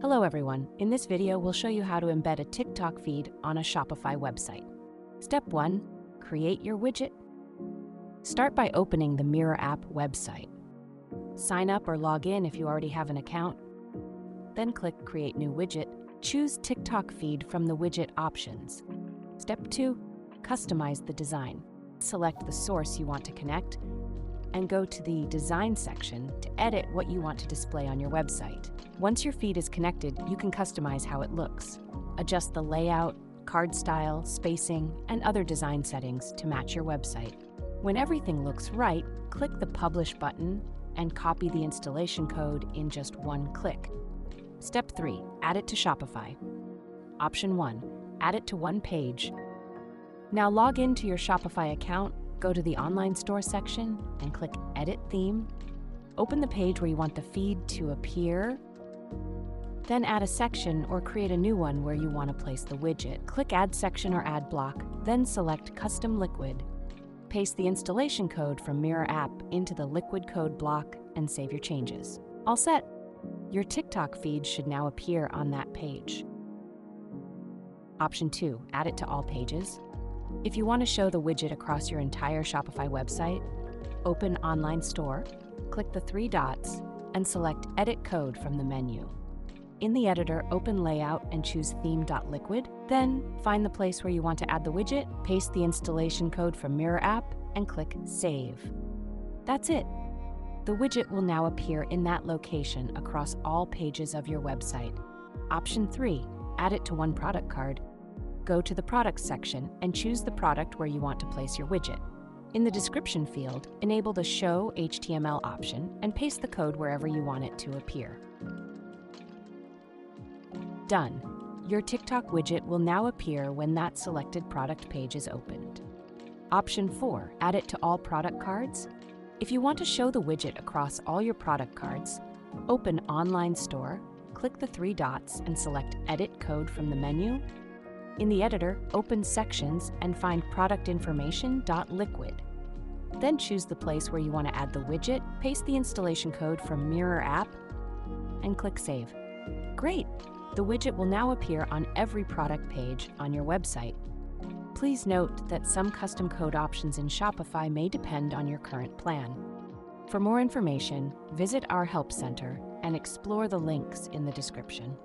Hello everyone. In this video, we'll show you how to embed a TikTok feed on a Shopify website. Step 1. Create your widget. Start by opening the Mirror app website. Sign up or log in if you already have an account. Then click Create New Widget. Choose TikTok feed from the widget options. Step 2. Customize the design. Select the source you want to connect and go to the Design section to edit what you want to display on your website. Once your feed is connected, you can customize how it looks. Adjust the layout, card style, spacing, and other design settings to match your website. When everything looks right, click the Publish button and copy the installation code in just one click. Step 3. Add it to Shopify. Option 1. Add it to one page. Now log into your Shopify account, go to the Online Store section and click Edit Theme. Open the page where you want the feed to appear. Then add a section or create a new one where you want to place the widget. Click Add Section or Add Block, then select Custom Liquid. Paste the installation code from Mirror app into the Liquid code block and save your changes. All set! Your TikTok feed should now appear on that page. Option 2. Add it to all pages. If you want to show the widget across your entire Shopify website, open Online Store, click the three dots, and select Edit Code from the menu. In the editor, open Layout and choose Theme.Liquid. Then, find the place where you want to add the widget, paste the installation code from Mirror app, and click Save. That's it. The widget will now appear in that location across all pages of your website. Option 3. Add it to one product card. Go to the Products section and choose the product where you want to place your widget. In the description field, enable the Show HTML option and paste the code wherever you want it to appear. Done. Your TikTok widget will now appear when that selected product page is opened. Option 4. Add it to all product cards. If you want to show the widget across all your product cards, open Online Store, click the three dots and select Edit Code from the menu. In the editor, open Sections and find product-information.liquid. Then choose the place where you want to add the widget, paste the installation code from Mirror app, and click Save. Great! The widget will now appear on every product page on your website. Please note that some custom code options in Shopify may depend on your current plan. For more information, visit our Help Center and explore the links in the description.